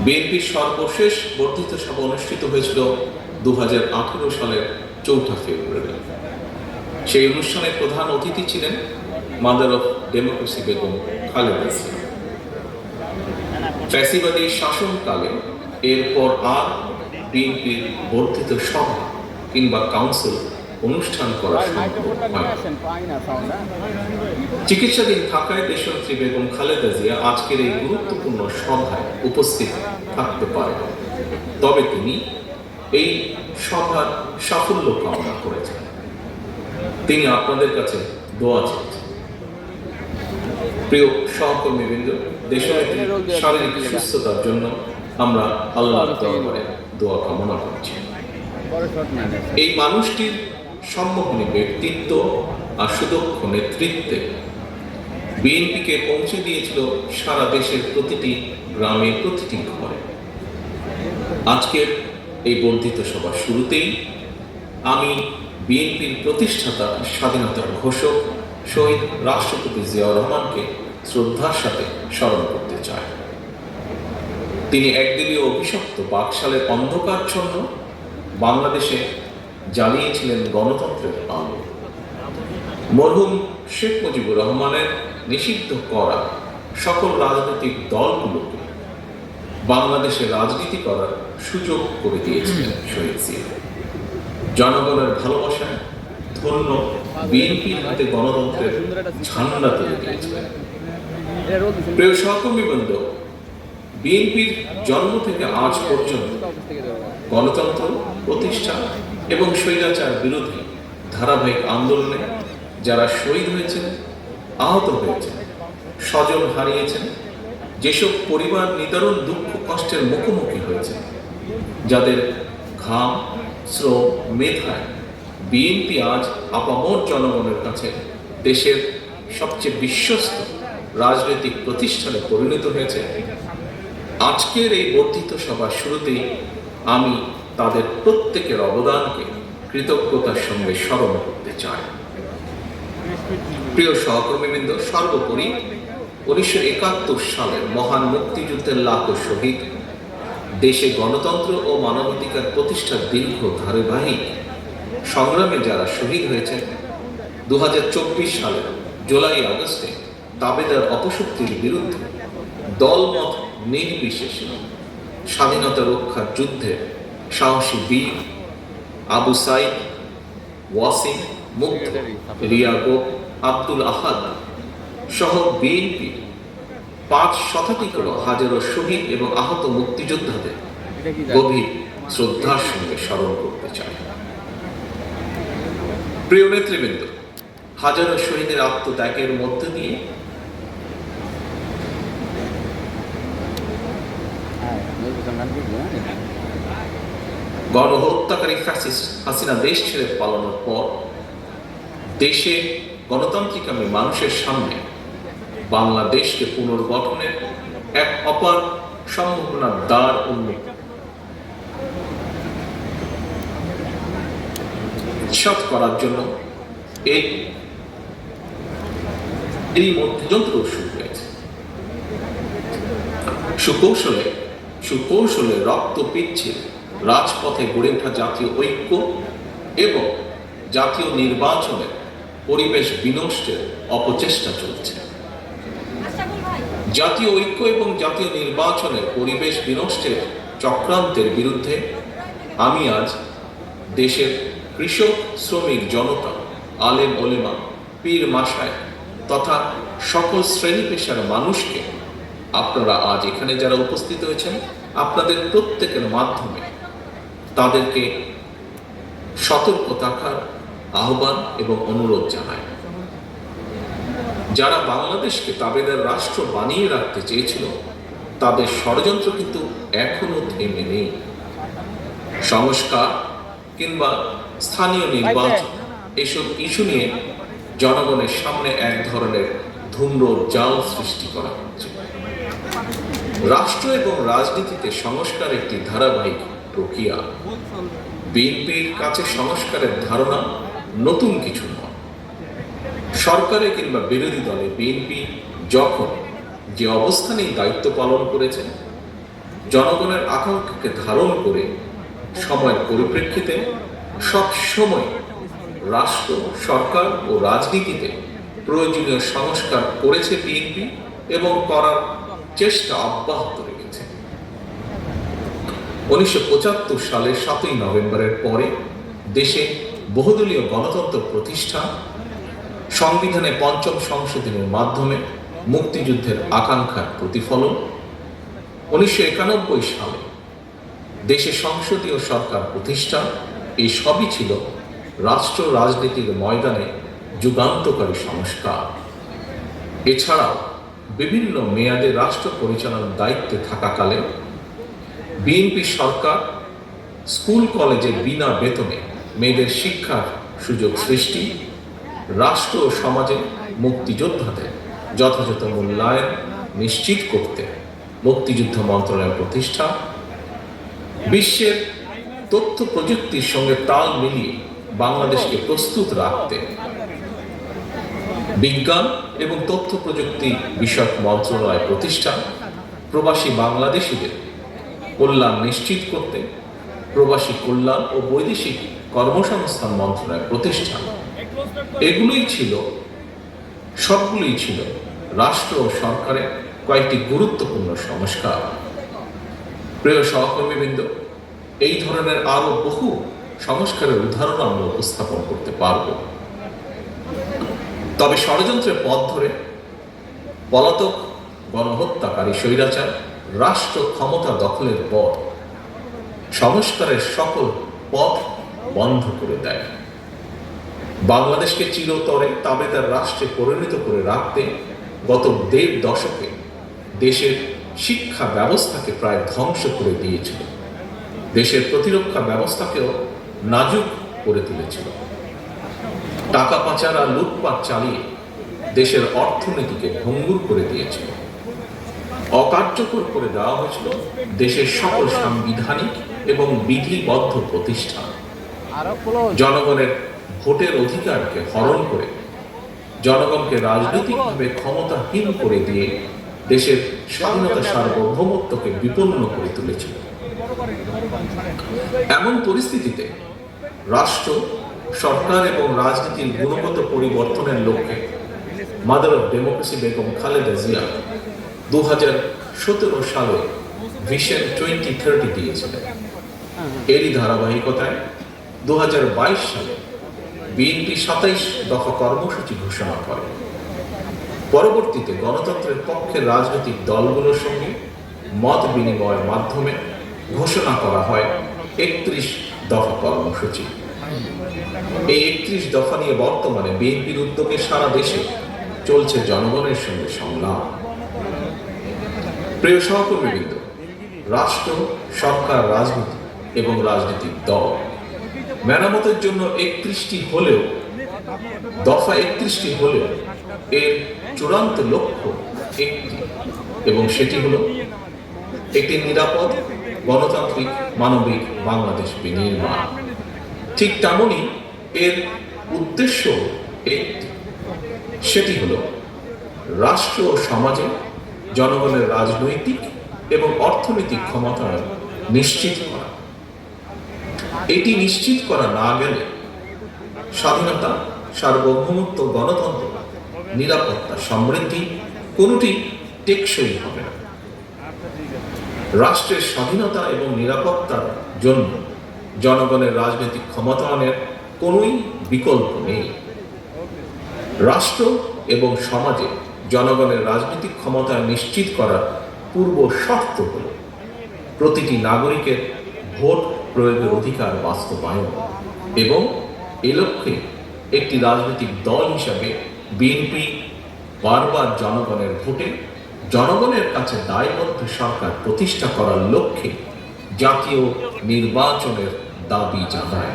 বিএনপির সর্বশেষ বর্ধিত সভা অনুষ্ঠিত হয়েছিল 2018 সালের 4 ফেব্রুয়ারি। সেই অনুষ্ঠানে প্রধান অতিথি ছিলেন mother of democracy Begum Khaleda Zia. ফ্যাসিবাদী শাসনকালে এরপর আর বিএনপির বর্ধিত সভা কিংবা কাউন্সিল অনুষ্ঠান করা সম্ভব হয়। চিকিৎসাধীন থাকায় দেশনেত্রী বেগম খালেদা জিয়া আজকের এই গুরুত্বপূর্ণ সভায় উপস্থিত থাকতে পারেন। তবে তিনি এই সভার সাফল্য কামনা করেছেন। তিনি আপনাদের কাছে দোয়া চেয়েছেন। প্রিয় সহকর্মীবৃন্দ, দেশনেত্রীর শারীরিক সুস্থতার জন্য আমরা আল্লাহর দরবারে দোয়া কামনা করছি। এই মানুষটির সম্মোহনী ব্যক্তিত্ব আর সুদক্ষ নেতৃত্বে বিএনপিকে পৌঁছে দিয়েছিল সারা দেশের প্রতিটি গ্রামে, প্রতিটি ঘরে। আজকের এই বর্ধিত সভার শুরুতেই আমি বিএনপির প্রতিষ্ঠাতা, স্বাধীনতার ঘোষক শহীদ রাষ্ট্রপতি জিয়াউর রহমানকে শ্রদ্ধার সাথে স্মরণ করতে চাই। তিনি একদলীয় অভিশপ্ত বাকশালের অন্ধকারচ্ছন্ন বাংলাদেশে জ্বালিয়েছিলেন গণতন্ত্রের আলো। মরহুম শেখ মুজিবুর রহমানের নিষিদ্ধ করা সকল রাজনৈতিক দলগুলোকে বাংলাদেশে রাজনীতি করার সুযোগ করে দিয়েছিলেন শহীদ জিয়া। জনগণের ভালোবাসায় ধন্য বিএনপির হাতে গণতন্ত্রের ঝান্ডা তুলে দিয়েছিলেন। প্রিয় সহকর্মীবৃন্দ, বিএনপির জন্ম থেকে আজ পর্যন্ত গণতন্ত্র প্রতিষ্ঠা এবং স্বৈরাচার বিরোধী ধারাবাহিক আন্দোলনে যারা শহীদ হয়েছেন, আহত হয়েছেন, স্বজন হারিয়েছেন, যেসব পরিবার নিদারুণ দুঃখ কষ্টের মুখোমুখি হয়েছে, যাদের ঘাম, শ্রম, মেধায় বিএনপি আজ আপামর জনগণের কাছে দেশের সবচেয়ে বিশ্বস্ত রাজনৈতিক প্রতিষ্ঠানে পরিণত হয়েছে, আজকের এই বর্ধিত সভার শুরুতেই আমি তাদের প্রত্যেকের অবদানকে কৃতজ্ঞতার সঙ্গে স্মরণ করতে চাই। প্রিয় সহকর্মীবৃন্দ, সর্বোপরি 1971 সালের মহান মুক্তিযুদ্ধের লাখো শহীদ, দেশে গণতন্ত্র ও মানবাধিকার প্রতিষ্ঠার দীর্ঘ ধারাবাহিক সংগ্রামে যারা শহীদ হয়েছেন, 2024 সালের জুলাই আগস্টে তাবেদার অপশক্তির বিরুদ্ধে দলমত নির্বিশেষে স্বাধীনতা রক্ষার যুদ্ধে সাহসী বীর আবু সাইদ, ওয়াসিম, মুগ্ধ, রিয়াগো, আব্দুল আহাদ সহ বিএনপি 5 শতাধিক হাজারো শহীদ এবং আহত মুক্তিযোদ্ধাদের গভীর শ্রদ্ধার সঙ্গে স্মরণ করতে চাই। প্রিয় নেতৃবৃন্দ, হাজারো শহীদের আত্মত্যাগের মধ্য দিয়ে গণহত্যাকারী ফ্যাসিস্ট হাসিনা দেশ ছেড়ে পালানোর পর দেশে গণতান্ত্রিকামী মানুষের সামনে বাংলাদেশকে পুনর্গঠনের এক অপার সম্ভাবনার দ্বার উন্মুক্ত করার জন্য এই মধ্যে যন্ত্র শুরু হয়েছে। সুকৌশলে রক্ত পিচ্ছিল রাজপথে গড়ে ওঠা জাতীয় ঐক্য এবং জাতীয় নির্বাচনের পরিবেশ বিনষ্টের অপচেষ্টা চলছে। জাতীয় ঐক্য এবং জাতীয় নির্বাচনের পরিবেশ বিনষ্টের চক্রান্তের বিরুদ্ধে আমি আজ দেশের কৃষক, শ্রমিক জনতা, আলেম ওলেমা, পীর মাশায়েখ তথা সকল শ্রেণী পেশার মানুষকে, আপনারা আজ এখানে যারা উপস্থিত হয়েছেন, আপনাদের প্রত্যেকের মাধ্যমে তাদেরকে সতর্ক থাকার আহ্বান এবং অনুরোধ জানায়। যারা বাংলাদেশকে তাবেদার রাষ্ট্র বানিয়ে রাখতে চেয়েছিল, তাদের ষড়যন্ত্র কিন্তু এখনো থেমে নেই। সংস্কার কিংবা স্থানীয় নির্বাচন এসব ইস্যু নিয়ে জনগণের সামনে এক ধরনের ধূম্র জাল সৃষ্টি করা হচ্ছে। রাষ্ট্র এবং রাজনীতিতে সংস্কার একটি ধারাবাহিক প্রক্রিয়া। বিএনপির কাছে সংস্কারের ধারণা নতুন কিছু নয়। সরকারে কিংবা বিরোধী দলে বিএনপি যখন যে অবস্থানেই দায়িত্ব পালন করেছে, জনগণের আকাঙ্ক্ষাকে ধারণ করে সময়ের পরিপ্রেক্ষিতে সব সময় রাষ্ট্র, সরকার ও রাজনীতিতে প্রয়োজনীয় সংস্কার করেছে বিএনপি এবং করার চেষ্টা অব্যাহত রেখেছে। 1975 সালের 7ই নভেম্বরের পরে দেশে বহুদলীয় গণতন্ত্র প্রতিষ্ঠা, সংবিধানে ৫ম সংশোধনের মাধ্যমে মুক্তিযুদ্ধের আকাঙ্ক্ষার প্রতিফলন, 1991 সালে দেশে সংসদীয় সরকার প্রতিষ্ঠা, এই সবই ছিল রাষ্ট্র রাজনীতির ময়দানে যুগান্তকারী সংস্কার। এছাড়াও বিভিন্ন মেয়াদে রাষ্ট্র পরিচালনার দায়িত্বে থাকাকালে বিএনপি সরকার স্কুল কলেজে বিনা বেতনে মেয়েদের শিক্ষার সুযোগ সৃষ্টি, রাষ্ট্র ও সমাজে মুক্তিযোদ্ধাদের যথাযথ মূল্যায়ন নিশ্চিত করতে মুক্তিযুদ্ধ মন্ত্রণালয় প্রতিষ্ঠা, বিশ্বের তথ্য প্রযুক্তির সঙ্গে তাল মিলিয়ে বাংলাদেশকে প্রস্তুত রাখতে বিজ্ঞান এবং তথ্য প্রযুক্তি বিষয়ক মন্ত্রণালয় প্রতিষ্ঠা, প্রবাসী বাংলাদেশিদের কল্যাণ নিশ্চিত করতে প্রবাসী কল্যাণ ও বৈদেশিক কর্মসংস্থান মন্ত্রণালয় প্রতিষ্ঠা, সবগুলোই ছিল রাষ্ট্র ও সরকারের কয়েকটি গুরুত্বপূর্ণ সংস্কার। প্রিয় সহকর্মীবৃন্দ, এই ধরনের আরো বহু সংস্কারের উদাহরণ আমরা উপস্থাপন করতে পারব। তবে ষড়যন্ত্রের পথ ধরে পলাতক গণহত্যাকারী স্বৈরাচার রাষ্ট্র ক্ষমতা দখলের পর সংস্কারের সকল পথ বন্ধ করে দেয়। বাংলাদেশকে চিরতরে তাবেদার রাষ্ট্রে পরিণত করে রাখতে গত ১.৫ দশকে দেশের শিক্ষা ব্যবস্থাকে প্রায় ধ্বংস করে দিয়েছিল, দেশের প্রতিরক্ষা ব্যবস্থাকেও নাজুক করে তুলেছিল, টাকা পাচার আর লুটপাট চালিয়ে দেশের অর্থনীতিকে ভঙ্গুর করে দিয়েছিল, অকার্যকর করে দেওয়া হয়েছিল দেশের সকল সাংবিধানিক এবং বিধিবদ্ধ প্রতিষ্ঠান, জনগণের ভোটের অধিকারকে হরণ করে জনগণকে রাজনৈতিকভাবে ক্ষমতাহীন করে দিয়ে দেশের স্বাধীনতা সার্বভৌমত্বকে বিপন্ন করে তুলেছিল। এমন পরিস্থিতিতে রাষ্ট্র, সরকার এবং রাজনীতির গুণগত পরিবর্তনের লক্ষ্যে mother of democracy Begum Khaleda Zia 2017 সালে ভিশন 2030 দিয়েছিলেন। এরই ধারাবাহিকতায় 2022 সালে বিএনপি 27 দফা কর্মসূচি ঘোষণা করে। পরবর্তীতে গণতন্ত্রের পক্ষের রাজনৈতিক দলগুলোর সঙ্গে মত বিনিময়ের মাধ্যমে ঘোষণা করা হয় 31 দফা কর্মসূচি। এই 31 দফা নিয়ে বর্তমানে বিএনপির উদ্যোগে সারা দেশে চলছে জনগণের সঙ্গে সংলাপ। প্রিয় সহকর্মীবৃন্দ, রাষ্ট্র, সরকার, রাজনীতি এবং রাজনৈতিক দল মেরামতের জন্য 31টি হলেও, দফা 31টি হলেও এর চূড়ান্ত লক্ষ্য একটি, এবং সেটি হলো একটি নিরাপদ, গণতান্ত্রিক, মানবিক বাংলাদেশ বিনির্মাণ। ঠিক তেমনই এর উদ্দেশ্য একটি, সেটি হলো রাষ্ট্র ও সমাজে জনগণের রাজনৈতিক এবং অর্থনৈতিক ক্ষমতায়ন নিশ্চিত করা। এটি নিশ্চিত করা না গেলে স্বাধীনতা, সার্বভৌমত্ব, গণতন্ত্র, নিরাপত্তা, সমৃদ্ধি কোনোটি টেকসই হবে না। রাষ্ট্রের স্বাধীনতা এবং নিরাপত্তার জন্য জনগণের রাজনৈতিক ক্ষমতায়নের কোনোই বিকল্প নেই। রাষ্ট্র এবং সমাজে জনগণের রাজনৈতিক ক্ষমতায়ন নিশ্চিত করার পূর্ব শর্ত হল প্রতিটি নাগরিকের ভোট প্রয়োগের অধিকার বাস্তবায়ন, এবং এ লক্ষ্যে একটি রাজনৈতিক দল হিসাবে বিএনপি বারবার জনগণের ভোটে জনগণের কাছে দায়বদ্ধ সরকার প্রতিষ্ঠা করার লক্ষ্যে জাতীয় নির্বাচনের দাবি জানায়।